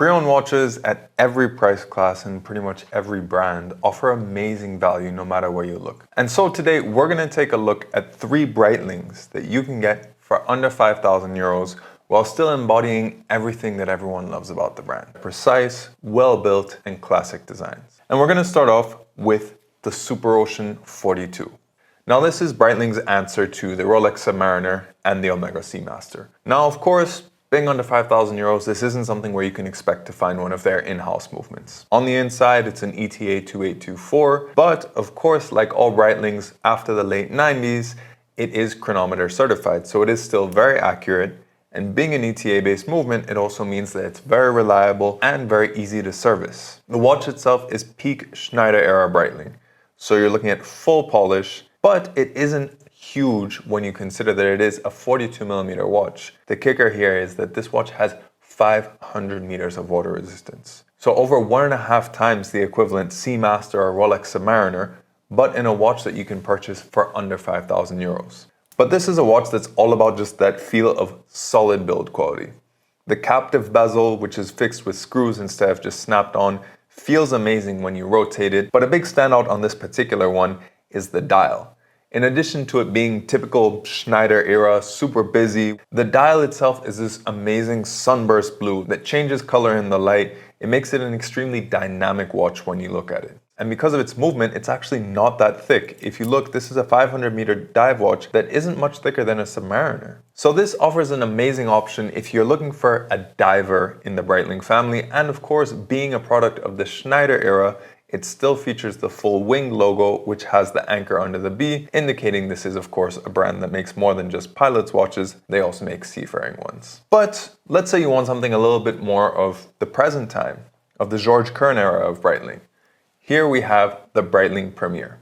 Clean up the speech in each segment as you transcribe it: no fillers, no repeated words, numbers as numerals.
Pre-owned watches at every price class and pretty much every brand offer amazing value no matter where you look. And so today we're going to take a look at 3 Breitlings that you can get for under 5,000 euros while still embodying everything that everyone loves about the brand. Precise, well-built, and classic designs. And we're going to start off with the Superocean 42. Now this is Breitling's answer to the Rolex Submariner and the Omega Seamaster. Now of course, being under 5,000 euros, this isn't something where you can expect to find one of their in-house movements. On the inside, it's an ETA 2824, but of course, like all Breitlings after the late 90s, it is chronometer certified, so it is still very accurate. And being an ETA-based movement, it also means that it's very reliable and very easy to service. The watch itself is peak Schneider-era Breitling, so you're looking at full polish, but it isn't huge when you consider that it is a 42mm watch. The kicker here is that this watch has 500 meters of water resistance. So over 1.5 times the equivalent Seamaster or Rolex Submariner, but in a watch that you can purchase for under 5,000 euros. But this is a watch that's all about just that feel of solid build quality. The captive bezel, which is fixed with screws instead of just snapped on, feels amazing when you rotate it, but a big standout on this particular one is the dial. In addition to it being typical Schneider era, super busy, the dial itself is this amazing sunburst blue that changes color in the light. It makes it an extremely dynamic watch when you look at it. And because of its movement, it's actually not that thick. If you look, this is a 500-meter dive watch that isn't much thicker than a Submariner. So this offers an amazing option if you're looking for a diver in the Breitling family, and of course, being a product of the Schneider era, it still features the full wing logo, which has the anchor under the B, indicating this is of course a brand that makes more than just pilot's watches, they also make seafaring ones. But let's say you want something a little bit more of the present time, of the George Kern era of Breitling. Here we have the Breitling Premier.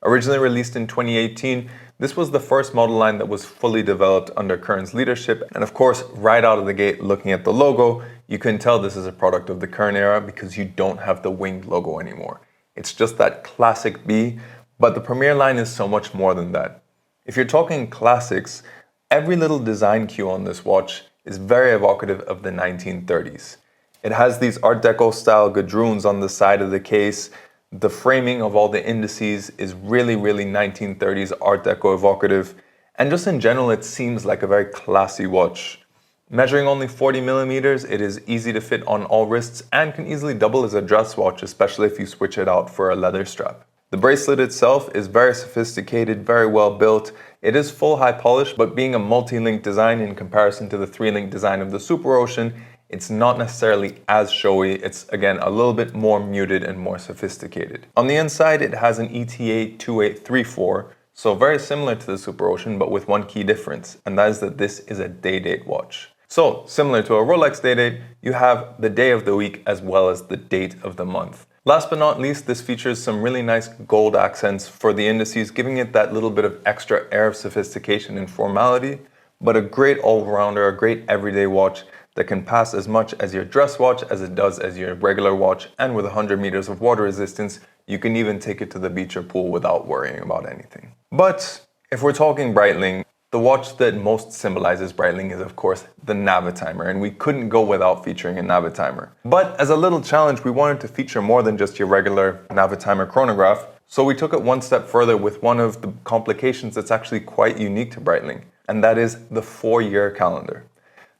Originally released in 2018, this was the first model line that was fully developed under Kern's leadership, and of course, right out of the gate, looking at the logo, you can tell this is a product of the Kern era because you don't have the winged logo anymore. It's just that classic B, but the Premier line is so much more than that. If you're talking classics, every little design cue on this watch is very evocative of the 1930s. It has these Art Deco style gadroons on the side of the case. The framing of all the indices is really 1930s Art Deco evocative. And just in general, it seems like a very classy watch. Measuring only 40 millimeters, it is easy to fit on all wrists and can easily double as a dress watch, especially if you switch it out for a leather strap. The bracelet itself is very sophisticated, very well built. It is full high polish, but being a multi-link design in comparison to the 3-link design of the Superocean, it's not necessarily as showy. It's again a little bit more muted and more sophisticated. On the inside, it has an ETA 2834, so very similar to the Superocean, but with one key difference, and that is that this is a day-date watch. So, similar to a Rolex day-date, you have the day of the week as well as the date of the month. Last but not least, this features some really nice gold accents for the indices, giving it that little bit of extra air of sophistication and formality, but a great all-rounder, a great everyday watch that can pass as much as your dress watch as it does as your regular watch, and with 100 meters of water resistance, you can even take it to the beach or pool without worrying about anything. But if we're talking Breitling, the watch that most symbolizes Breitling is of course the Navitimer, and we couldn't go without featuring a Navitimer. But as a little challenge, we wanted to feature more than just your regular Navitimer chronograph, so we took it one step further with one of the complications that's actually quite unique to Breitling, and that is the 4-year calendar.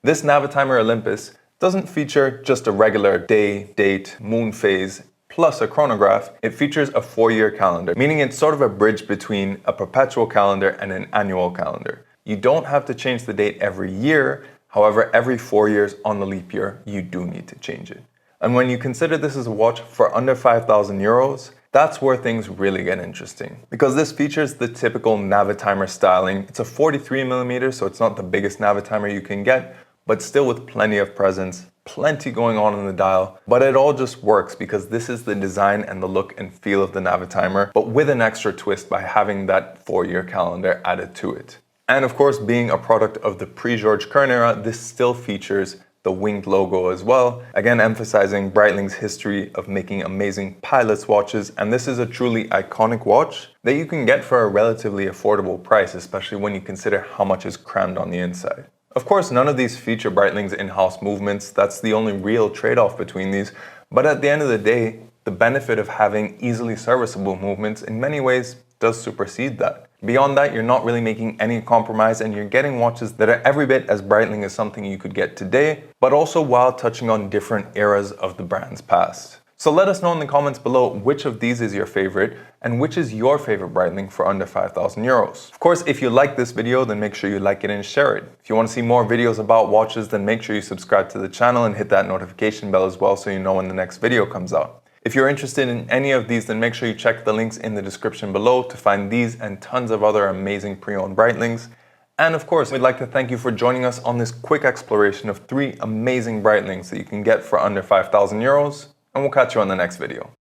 This Navitimer Olympus doesn't feature just a regular day, date, moon phase, plus a chronograph. It features a 4-year calendar, meaning it's sort of a bridge between a perpetual calendar and an annual calendar. You don't have to change the date every year, however, every 4 years on the leap year, you do need to change it. And when you consider this as a watch for under 5,000 euros, that's where things really get interesting. Because this features the typical Navitimer styling. It's a 43mm, so it's not the biggest Navitimer you can get, but still with plenty of presence, plenty going on in the dial, but it all just works because this is the design and the look and feel of the Navitimer, but with an extra twist by having that 4-year calendar added to it. And of course, being a product of the pre-George Kern era, this still features the winged logo as well, again emphasizing Breitling's history of making amazing pilot's watches, and this is a truly iconic watch that you can get for a relatively affordable price, especially when you consider how much is crammed on the inside. Of course, none of these feature Breitling's in-house movements. That's the only real trade-off between these. But at the end of the day, the benefit of having easily serviceable movements in many ways does supersede that. Beyond that, you're not really making any compromise and you're getting watches that are every bit as Breitling as something you could get today, but also while touching on different eras of the brand's past. So let us know in the comments below which of these is your favorite and which is your favorite Breitling for under 5,000 euros. Of course, if you like this video, then make sure you like it and share it. If you want to see more videos about watches, then make sure you subscribe to the channel and hit that notification bell as well so you know when the next video comes out. If you're interested in any of these, then make sure you check the links in the description below to find these and tons of other amazing pre-owned Breitlings. And of course, we'd like to thank you for joining us on this quick exploration of 3 amazing Breitlings that you can get for under 5,000 euros. And we'll catch you on the next video.